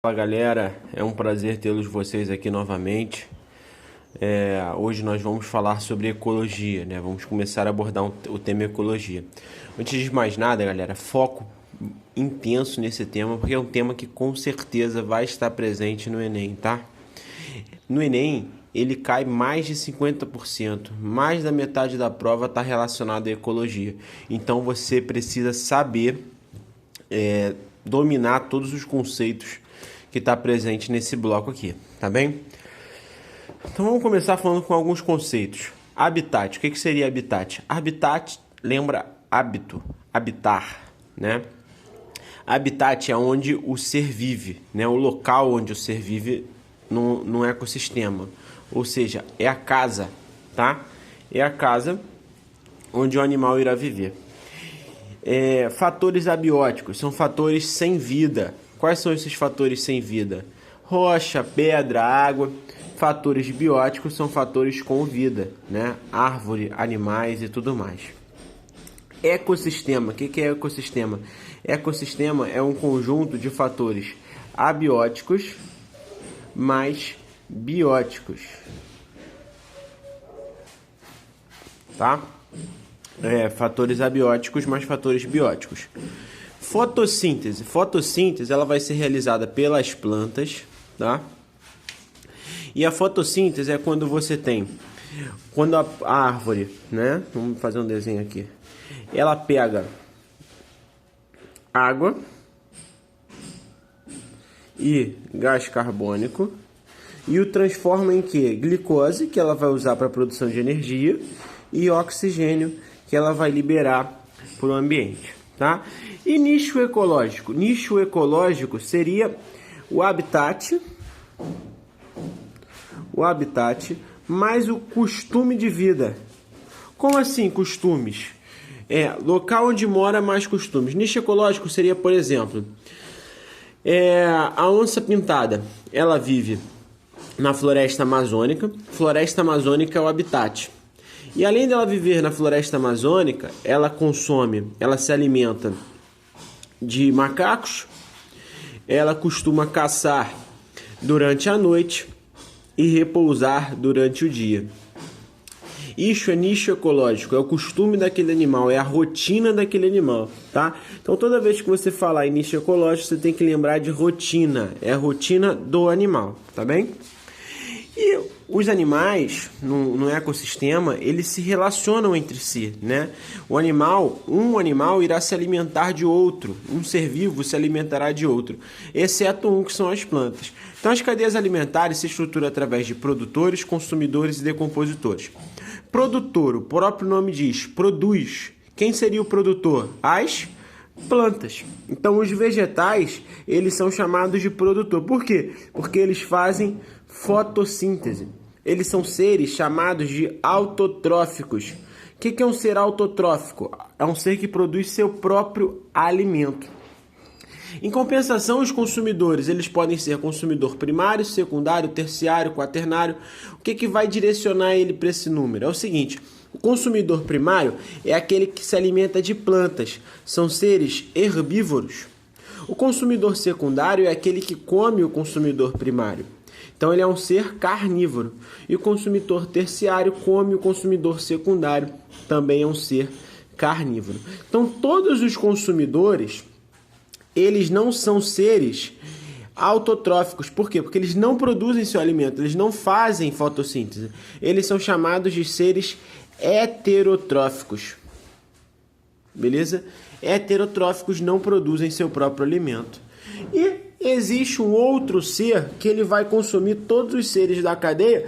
Fala galera, é um prazer tê-los vocês aqui novamente. Hoje nós vamos falar sobre ecologia, né? Vamos começar a abordar o tema ecologia. Antes de mais nada, galera, foco intenso nesse tema, porque é um tema que com certeza vai estar presente no Enem, tá? No Enem, ele cai mais de 50%, mais da metade da prova está relacionada à ecologia. Então você precisa saber dominar todos os conceitos que está presente nesse bloco aqui, tá bem? Então vamos começar falando com alguns conceitos. Habitat, o que seria habitat? Habitat lembra hábito, habitar, né? Habitat é onde o ser vive, né? O local onde o ser vive no ecossistema, ou seja, é a casa, tá? É a casa onde o animal irá viver. Fatores abióticos são fatores sem vida. Quais são esses fatores sem vida? Rocha, pedra, água. Fatores bióticos são fatores com vida, né? Árvore, animais e tudo mais. Ecossistema. O que é ecossistema? Ecossistema é um conjunto de fatores abióticos mais bióticos. Tá? Fatores abióticos mais fatores bióticos. Fotossíntese. Fotossíntese ela vai ser realizada pelas plantas, tá? E a fotossíntese é quando você tem, quando a árvore, né? Vamos fazer um desenho aqui. Ela pega água e gás carbônico e o transforma em quê? Glicose, que ela vai usar para a produção de energia, e oxigênio, que ela vai liberar para o ambiente, tá? E nicho ecológico? Nicho ecológico seria o habitat mais o costume de vida. Como assim costumes? Local onde mora mais costumes. Nicho ecológico seria, por exemplo, a onça pintada. Ela vive na floresta amazônica. Floresta amazônica é o habitat. E além dela viver na floresta amazônica, ela se alimenta de macacos, ela costuma caçar durante a noite e repousar durante o dia. Isso é nicho ecológico, é o costume daquele animal, é a rotina daquele animal, tá? Então toda vez que você falar em nicho ecológico, você tem que lembrar de rotina, é a rotina do animal, tá bem? E os animais no ecossistema, eles se relacionam entre si, né? Um animal irá se alimentar de outro, um ser vivo se alimentará de outro, exceto um que são as plantas. Então as cadeias alimentares se estruturam através de produtores, consumidores e decompositores. Produtor, o próprio nome diz, produz. Quem seria o produtor? As plantas. Então os vegetais, eles são chamados de produtor. Por quê? Porque eles fazem fotossíntese. Eles são seres chamados de autotróficos. O que é um ser autotrófico? É um ser que produz seu próprio alimento. Em compensação, os consumidores, eles podem ser consumidor primário, secundário, terciário, quaternário. O que vai direcionar ele para esse número? É o seguinte: o consumidor primário é aquele que se alimenta de plantas, são seres herbívoros. O consumidor secundário é aquele que come o consumidor primário. Então ele é um ser carnívoro. E o consumidor terciário come o consumidor secundário, também é um ser carnívoro. Então todos os consumidores, eles não são seres autotróficos. Por quê? Porque eles não produzem seu alimento, eles não fazem fotossíntese. Eles são chamados de seres heterotróficos. Beleza? Heterotróficos não produzem seu próprio alimento. E existe um outro ser que ele vai consumir todos os seres da cadeia,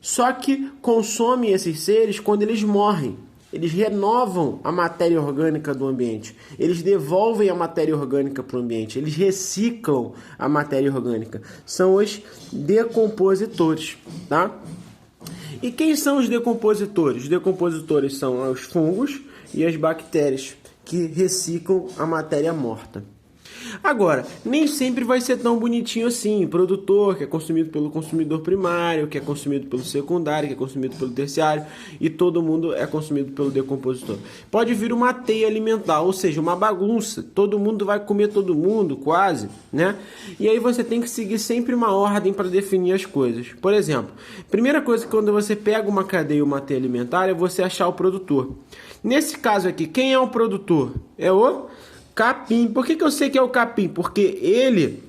só que consome esses seres quando eles morrem. Eles renovam a matéria orgânica do ambiente. Eles devolvem a matéria orgânica para o ambiente. Eles reciclam a matéria orgânica. São os decompositores, tá? E quem são os decompositores? Os decompositores são os fungos e as bactérias que reciclam a matéria morta. Agora, nem sempre vai ser tão bonitinho assim. Produtor, que é consumido pelo consumidor primário, que é consumido pelo secundário, que é consumido pelo terciário, e todo mundo é consumido pelo decompositor. Pode vir uma teia alimentar, ou seja, uma bagunça. Todo mundo vai comer todo mundo, quase, né? E aí você tem que seguir sempre uma ordem para definir as coisas. Por exemplo, primeira coisa que quando você pega uma cadeia ou uma teia alimentar é você achar o produtor. Nesse caso aqui, quem é o produtor? É o capim. Por que eu sei que é o capim? Porque ele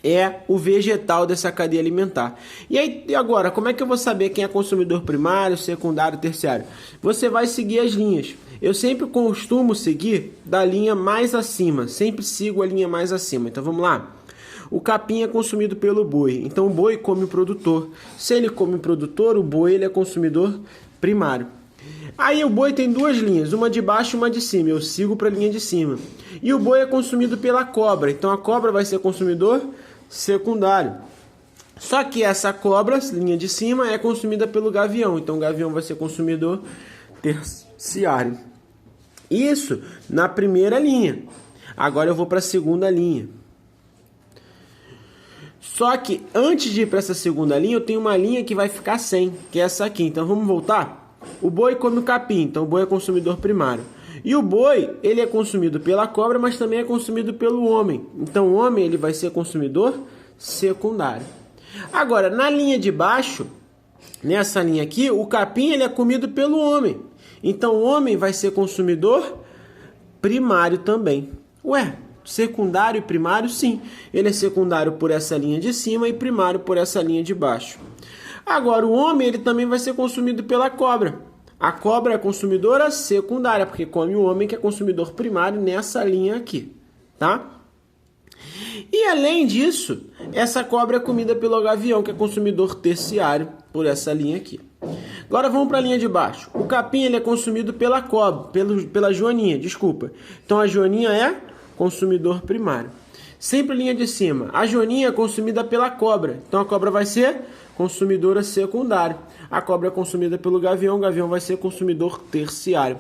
é o vegetal dessa cadeia alimentar. E aí, agora, como é que eu vou saber quem é consumidor primário, secundário, terciário? Você vai seguir as linhas. Eu sempre costumo seguir da linha mais acima. Sempre sigo a linha mais acima. Então, vamos lá. O capim é consumido pelo boi. Então, o boi come o produtor. Se ele come o produtor, o boi ele é consumidor primário. Aí o boi tem duas linhas, uma de baixo e uma de cima. Eu sigo para a linha de cima. E o boi é consumido pela cobra. Então a cobra vai ser consumidor secundário. Só que essa cobra, linha de cima, é consumida pelo gavião. Então o gavião vai ser consumidor terciário. Isso na primeira linha. Agora eu vou para a segunda linha. Só que antes de ir para essa segunda linha, eu tenho uma linha que vai ficar sem, que é essa aqui. Então vamos voltar? O boi come o capim, então o boi é consumidor primário. E o boi, ele é consumido pela cobra, mas também é consumido pelo homem. Então o homem ele vai ser consumidor secundário. Agora, na linha de baixo, nessa linha aqui, o capim ele é comido pelo homem. Então o homem vai ser consumidor primário também. Ué, secundário e primário, sim. Ele é secundário por essa linha de cima e primário por essa linha de baixo. Agora, o homem ele também vai ser consumido pela cobra. A cobra é consumidora secundária, porque come o homem que é consumidor primário nessa linha aqui, tá? E além disso, essa cobra é comida pelo gavião, que é consumidor terciário, por essa linha aqui. Agora vamos para a linha de baixo. O capim ele é consumido pela cobra, pela joaninha, desculpa. Então a joaninha é consumidor primário. Sempre linha de cima. A joaninha é consumida pela cobra. Então a cobra vai ser consumidora secundária. A cobra é consumida pelo gavião. O gavião vai ser consumidor terciário.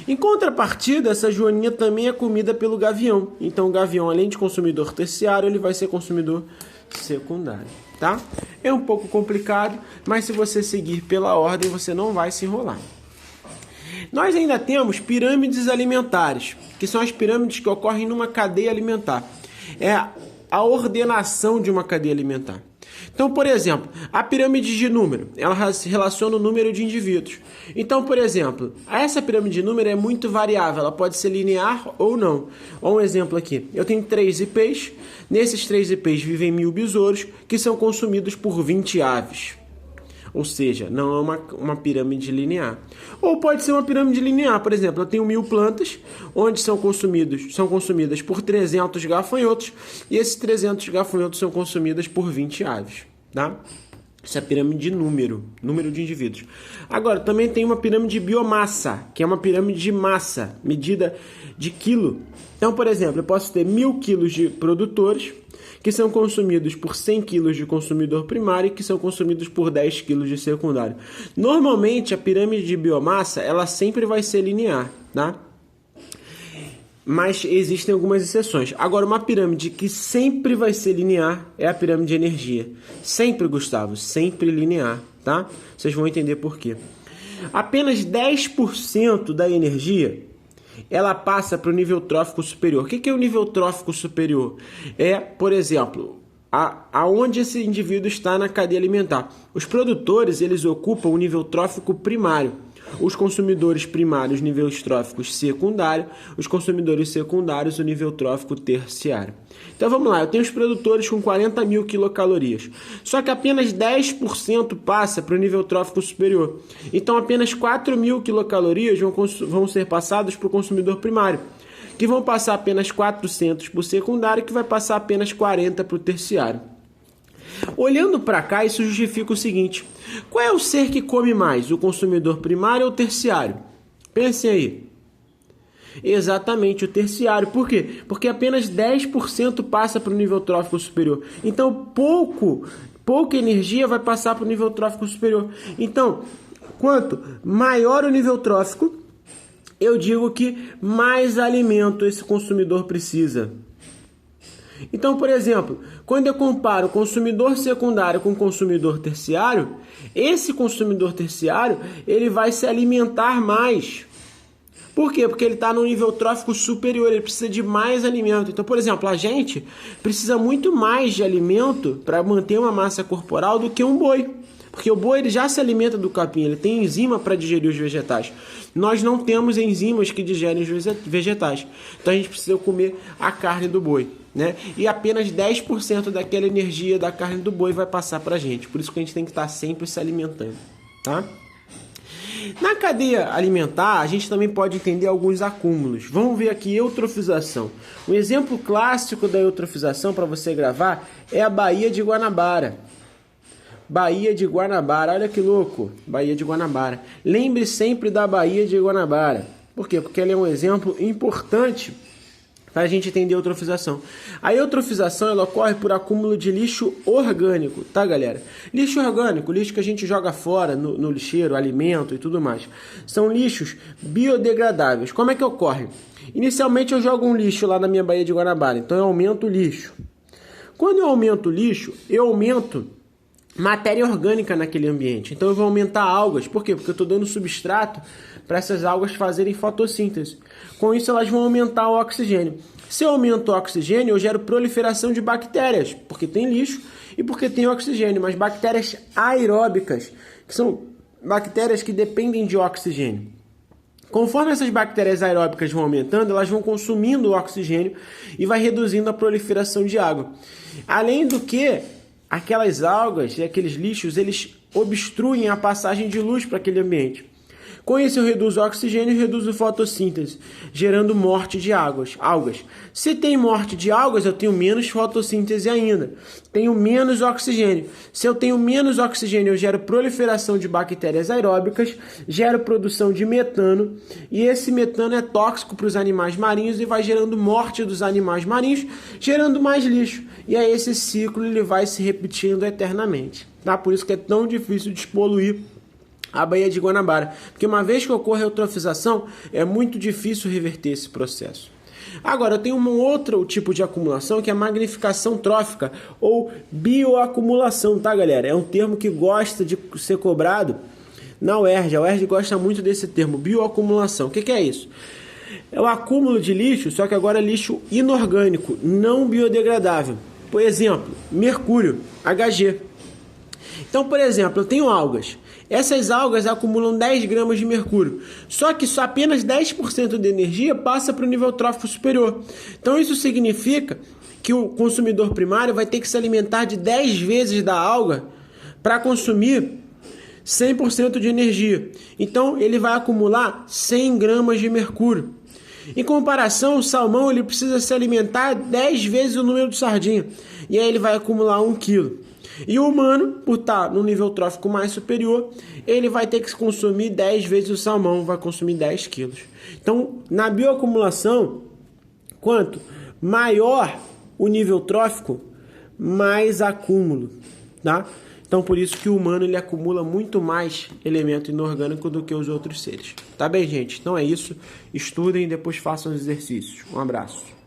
Em contrapartida, essa joaninha também é comida pelo gavião. Então o gavião, além de consumidor terciário, ele vai ser consumidor secundário. Tá? É um pouco complicado, mas se você seguir pela ordem, você não vai se enrolar. Nós ainda temos pirâmides alimentares, que são as pirâmides que ocorrem numa cadeia alimentar. É a ordenação de uma cadeia alimentar. Então, por exemplo, a pirâmide de número, ela se relaciona o número de indivíduos. Então, por exemplo, essa pirâmide de número é muito variável, ela pode ser linear ou não. Olha um exemplo aqui. Eu tenho 3 ipês, nesses 3 ipês vivem 1000 besouros, que são consumidos por 20 aves. Ou seja, não é uma pirâmide linear. Ou pode ser uma pirâmide linear. Por exemplo, eu tenho 1000 plantas, onde são consumidas por 300 gafanhotos, e esses 300 gafanhotos são consumidas por 20 aves. Tá? Isso é a pirâmide de número de indivíduos. Agora, também tem uma pirâmide de biomassa, que é uma pirâmide de massa, medida de quilo. Então, por exemplo, eu posso ter 1000 quilos de produtores, que são consumidos por 100 kg de consumidor primário e que são consumidos por 10 kg de secundário. Normalmente, a pirâmide de biomassa, ela sempre vai ser linear, tá? Mas existem algumas exceções. Agora, uma pirâmide que sempre vai ser linear é a pirâmide de energia. Sempre, Gustavo, sempre linear, tá? Vocês vão entender por quê. Apenas 10% da energia ela passa para o nível trófico superior. O que é o nível trófico superior? É, por exemplo, aonde esse indivíduo está na cadeia alimentar. Os produtores, eles ocupam o nível trófico primário. Os consumidores primários, nível trófico secundário. Os consumidores secundários, o nível trófico terciário. Então vamos lá, eu tenho os produtores com 40.000 quilocalorias. Só que apenas 10% passa para o nível trófico superior. Então apenas 4.000 quilocalorias vão ser passadas para o consumidor primário, que vão passar apenas 400 para o secundário, que vai passar apenas 40 para o terciário. Olhando para cá, isso justifica o seguinte: qual é o ser que come mais, o consumidor primário ou o terciário? Pensem aí. Exatamente, o terciário. Por quê? Porque apenas 10% passa para o nível trófico superior. Então, pouca energia vai passar para o nível trófico superior. Então, quanto maior o nível trófico, eu digo que mais alimento esse consumidor precisa. Então, por exemplo, quando eu comparo o consumidor secundário com o consumidor terciário, esse consumidor terciário ele vai se alimentar mais. Por quê? Porque ele está no nível trófico superior, ele precisa de mais alimento. Então, por exemplo, a gente precisa muito mais de alimento para manter uma massa corporal do que um boi. Porque o boi ele já se alimenta do capim, ele tem enzima para digerir os vegetais. Nós não temos enzimas que digerem os vegetais. Então a gente precisa comer a carne do boi, né? E apenas 10% daquela energia da carne do boi vai passar para a gente. Por isso que a gente tem que estar sempre se alimentando, tá? Na cadeia alimentar, a gente também pode entender alguns acúmulos. Vamos ver aqui eutrofização. Um exemplo clássico da eutrofização para você gravar é a Baía de Guanabara. Baía de Guanabara, olha que louco, Baía de Guanabara. Lembre sempre da Baía de Guanabara. Por quê? Porque ela é um exemplo importante para a gente entender a eutrofização. A eutrofização ela ocorre por acúmulo de lixo orgânico, tá, galera? Lixo orgânico, lixo que a gente joga fora no lixeiro, alimento e tudo mais. São lixos biodegradáveis. Como é que ocorre? Inicialmente eu jogo um lixo lá na minha Baía de Guanabara, então eu aumento o lixo. Quando eu aumento o lixo, eu aumento matéria orgânica naquele ambiente. Então eu vou aumentar algas. Por quê? Porque eu estou dando substrato para essas algas fazerem fotossíntese. Com isso elas vão aumentar o oxigênio. Se eu aumento o oxigênio, eu gero proliferação de bactérias, porque tem lixo e porque tem oxigênio, mas bactérias aeróbicas, que são bactérias que dependem de oxigênio. Conforme essas bactérias aeróbicas vão aumentando, elas vão consumindo o oxigênio e vai reduzindo a proliferação de água. Além do que, aquelas algas e aqueles lixos, eles obstruem a passagem de luz para aquele ambiente. Com isso eu reduzo o oxigênio e reduzo a fotossíntese, gerando morte de algas. Se tem morte de algas, eu tenho menos fotossíntese ainda. Tenho menos oxigênio. Se eu tenho menos oxigênio, eu gero proliferação de bactérias aeróbicas, gero produção de metano, e esse metano é tóxico para os animais marinhos e vai gerando morte dos animais marinhos, gerando mais lixo. E aí esse ciclo ele vai se repetindo eternamente. Tá? Por isso que é tão difícil despoluir a Baía de Guanabara, porque uma vez que ocorre a eutrofização, é muito difícil reverter esse processo. Agora, eu tenho um outro tipo de acumulação que é a magnificação trófica ou bioacumulação, tá, galera? É um termo que gosta de ser cobrado na UERJ. A UERJ gosta muito desse termo, bioacumulação. O que é isso? É o acúmulo de lixo, só que agora é lixo inorgânico, não biodegradável. Por exemplo, mercúrio, Hg. Então, por exemplo, eu tenho algas. Essas algas acumulam 10 gramas de mercúrio, só que só apenas 10% de energia passa para o nível trófico superior. Então isso significa que o consumidor primário vai ter que se alimentar de 10 vezes da alga para consumir 100% de energia. Então ele vai acumular 100 gramas de mercúrio. Em comparação, o salmão ele precisa se alimentar 10 vezes o número de sardinha, e aí ele vai acumular 1 quilo. E o humano, por estar no nível trófico mais superior, ele vai ter que consumir 10 vezes o salmão, vai consumir 10 quilos. Então, na bioacumulação, quanto maior o nível trófico, mais acúmulo, tá? Então, por isso que o humano ele acumula muito mais elemento inorgânico do que os outros seres. Tá bem, gente? Então é isso. Estudem e depois façam os exercícios. Um abraço.